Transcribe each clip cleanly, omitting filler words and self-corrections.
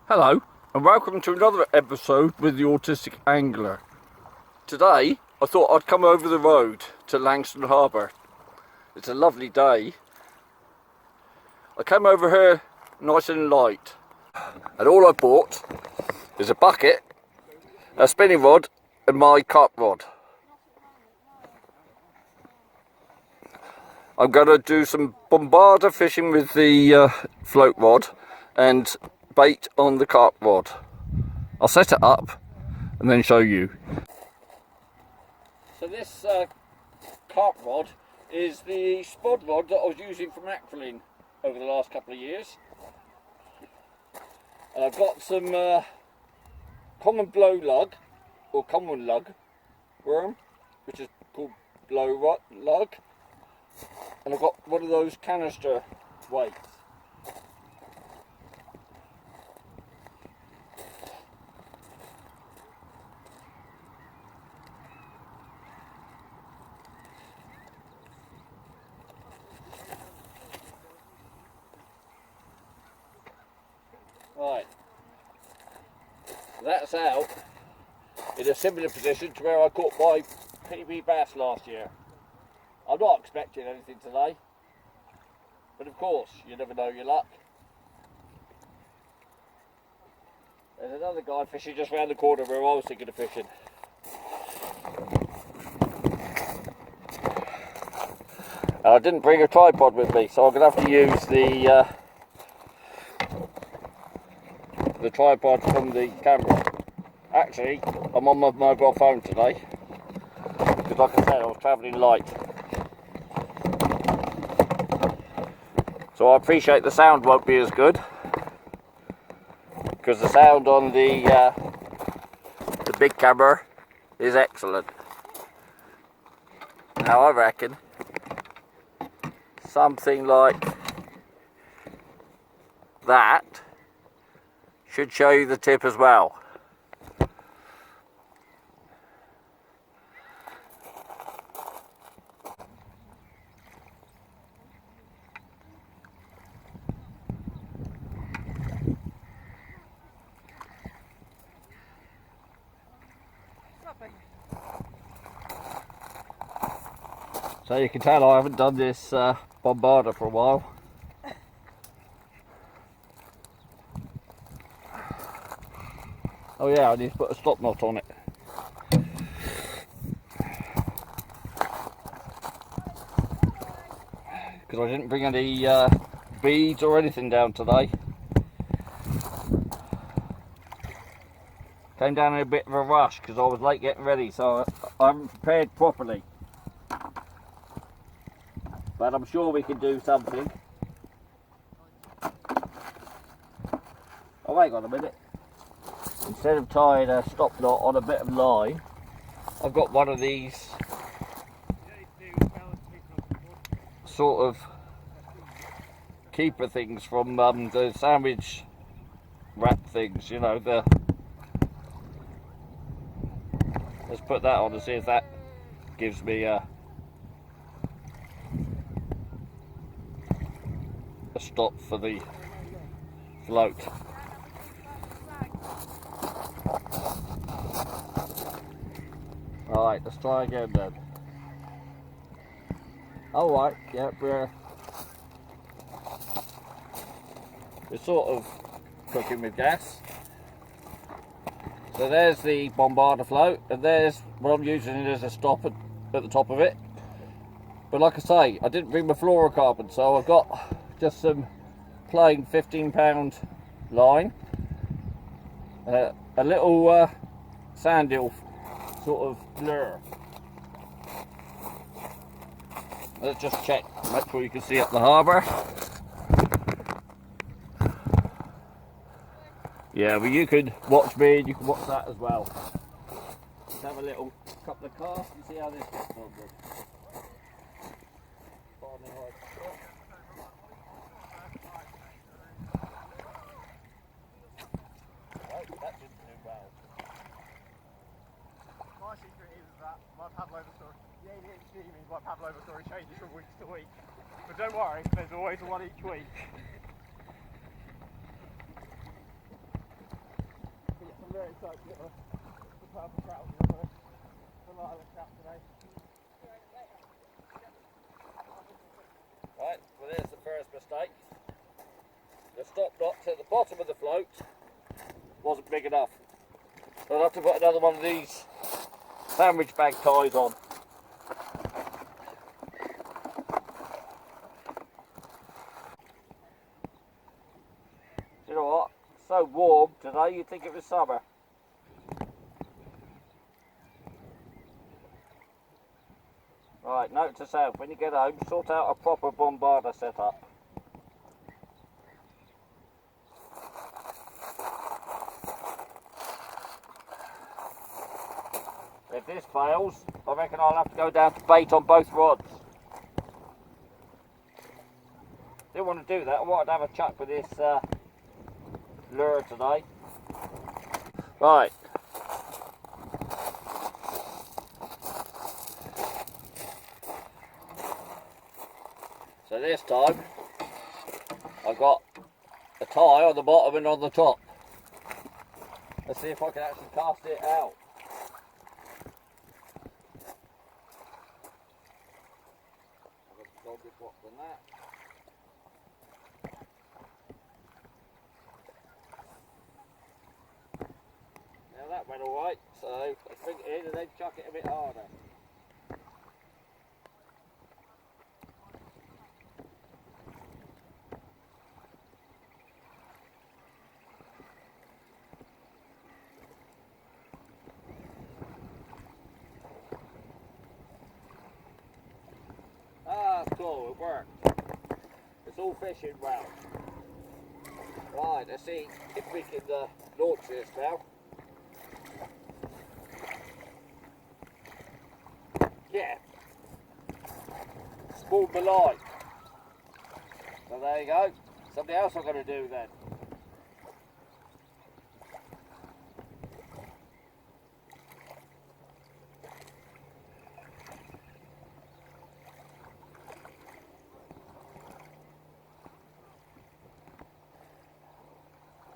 Hello and welcome to another episode with the Autistic Angler. Today I thought I'd come over the road to Langston Harbour. It's a lovely day. I came over here nice and light and all I bought is a bucket, a spinning rod and my carp rod. I'm going to do some bombarda fishing with the float rod and bait on the carp rod. I'll set it up and then show you. So this carp rod is the spod rod that I was using for mackerelling over the last couple of years. And I've got some common blow lug or common lug worm, which is called blow lug. And I've got one of those canister weights. Right, that's out in a similar position to where I caught my PB bass last year. I'm not expecting anything today, but of course, you never know your luck. There's another guy fishing just round the corner where I was thinking of fishing. I didn't bring a tripod with me, so I'm going to have to use the tripod from the camera. Actually, I'm on my mobile phone today, because like I said, I was travelling light. So I appreciate the sound won't be as good, because the sound on the big camera is excellent. Now I reckon something like that should show you the tip as well. So you can tell I haven't done this bombarda for a while. Oh yeah, I need to put a stop knot on it. Because I didn't bring any beads or anything down today. Came down in a bit of a rush because I was late getting ready, so I haven't prepared properly. But I'm sure we can do something. Oh, hang on a minute. Instead of tying a stop knot on a bit of line, I've got one of these sort of keeper things from the sandwich wrap things, you know, let's put that on and see if that gives me a stop for the float. Alright, let's try again then. Alright, yeah, we're sort of cooking with gas. So there's the bombarda float, and there's what I'm using as a stop at the top of it. But like I say, I didn't bring my fluorocarbon, so I've got just some plain 15-pound line, a little sand eel sort of lure. Let's just check, make sure you can see up the harbour. Yeah, well you could watch me and you can watch that as well. Let's have a little couple of casts and see how this gets on. That didn't do well. My secret is that my Pavlova story, the ADHD means my Pavlova story changes from week to week. But don't worry, there's always one each week. very excited to get the purple trout and the lilac trout today. Right, well there's the first mistake. The stop knot at the bottom of the float wasn't big enough. So I'll have to put another one of these sandwich bag ties on. You know what? It's so warm today you'd think it was summer. Right, note to self, when you get home, sort out a proper bombarda setup. If this fails, I reckon I'll have to go down to bait on both rods. Didn't want to do that, I wanted to have a chuck with this lure today. Right. So this time, I've got a tie on the bottom and on the top. Let's see if I can actually cast it out. Than that. Now that went alright, so I bring it in and then chuck it a bit harder. Ah, that's cool, it worked. It's all fishing well. Right, let's see if we can launch this now. Yeah. Spawned the line. So there you go. Something else I'm going to do then.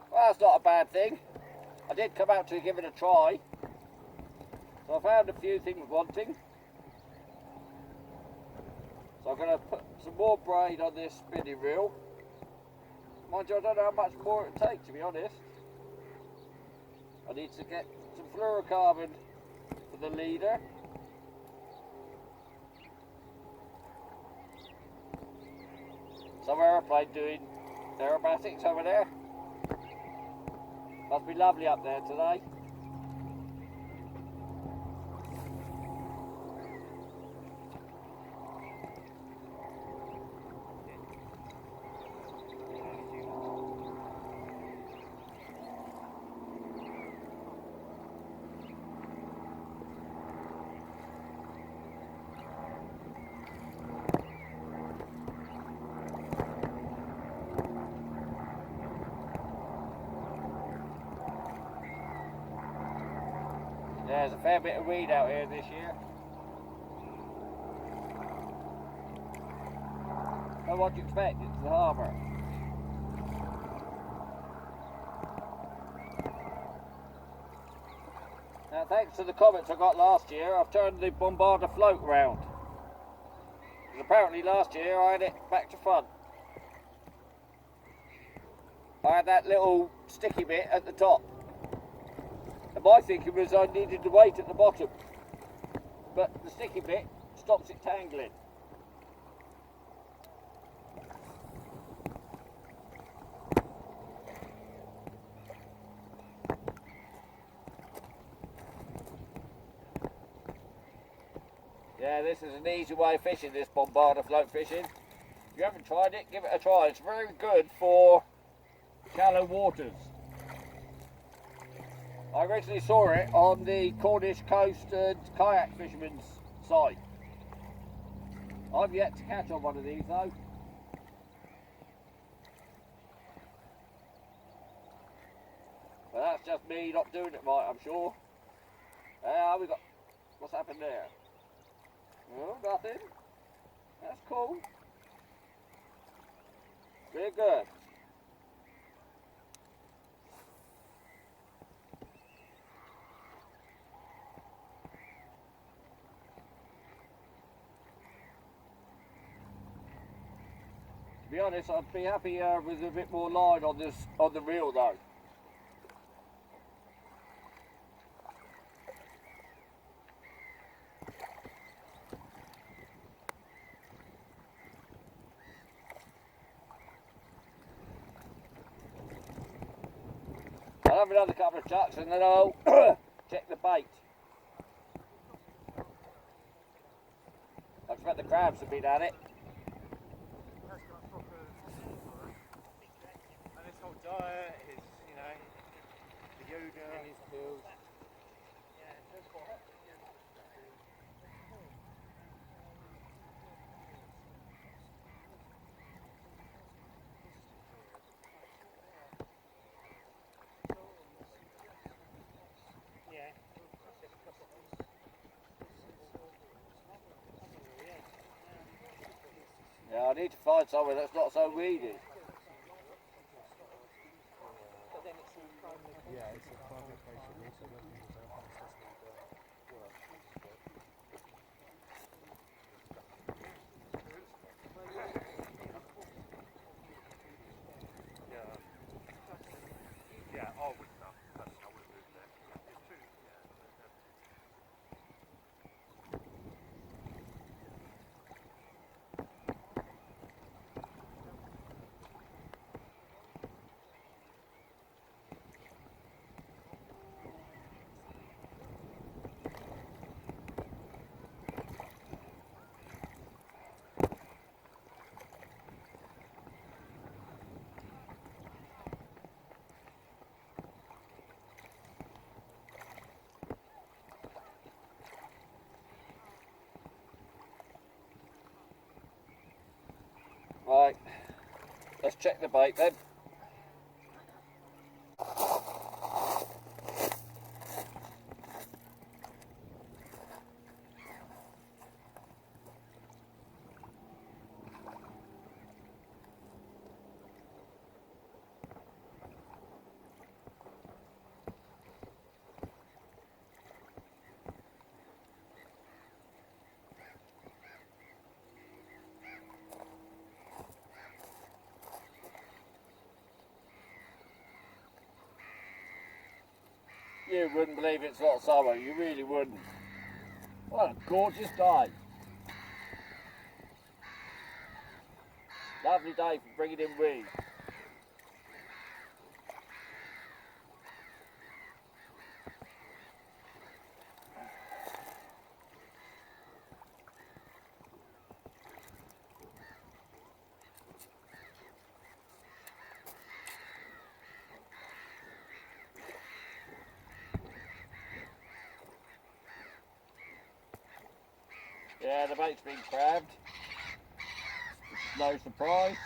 Well, that's not a bad thing. I did come out to give it a try. So I found a few things wanting. So I'm going to put some more braid on this spinning reel. Mind you, I don't know how much more it takes, to be honest. I need to get some fluorocarbon for the leader. Some aeroplane doing aerobatics over there. Must be lovely up there today. There's a fair bit of weed out here this year. Well, what do you expect? It's the harbour. Now, thanks to the comments I got last year, I've turned the bombarda float round. Because apparently last year I had it back to front. I had that little sticky bit at the top. And my thinking was I needed the weight at the bottom. But the sticky bit stops it tangling. Yeah, this is an easy way of fishing, this bombarda float fishing. If you haven't tried it, give it a try. It's very good for shallow waters. I originally saw it on the Cornish coast and kayak fishermen's site. I've yet to catch on one of these though. But that's just me not doing it right, I'm sure. We got, what's happened there? Oh, nothing. That's cool. Very good. be honest, I'd be happy with a bit more line on the reel though. I'll have another couple of chucks and then I'll check the bait. I expect the crabs have been at it. And his whole diet, his, you know, the yoga and his pills. Yeah, I need to find somewhere that's not so weedy. Yeah, it's a prime location. Also, working with work. Yeah, oh, with stuff. I would have moved there. It's true, yeah. Right, let's check the bait then. You wouldn't believe it's not summer, you really wouldn't. What a gorgeous day. Lovely day for bringing in weed. Yeah, the bait's been crabbed. No surprise.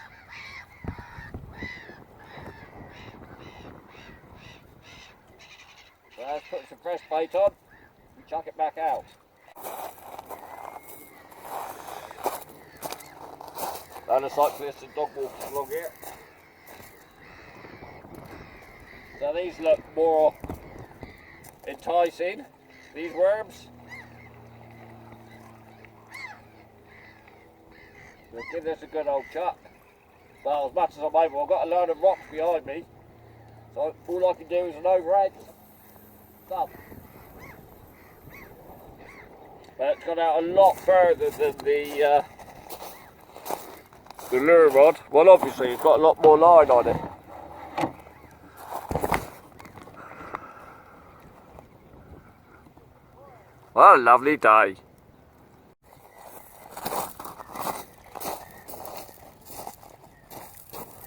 So let's put some fresh bait on and chuck it back out. And a cyclist and dog walkers along here. So these look more enticing, these worms. We'll give this a good old chuck. Well, as much as I'm able, I've got a load of rocks behind me, so all I can do is an overhead thump. But it's gone out a lot further than the lure rod. Well, obviously it's got a lot more line on it. What a lovely day.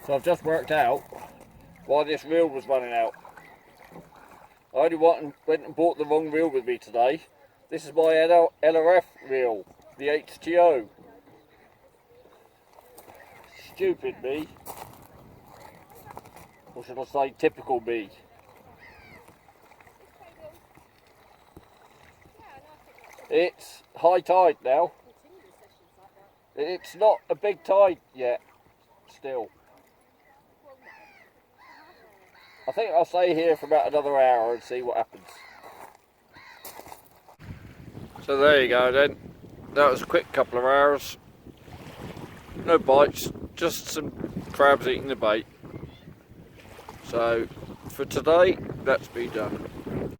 So I've just worked out why this reel was running out. I only went and bought the wrong reel with me today. This is my LRF reel, the HTO. Stupid me. Or should I say typical me. It's high tide now. It's not a big tide yet, still. I think I'll stay here for about another hour and see what happens. So there you go then. That was a quick couple of hours. no bites, just some crabs eating the bait. So for today, that's me done.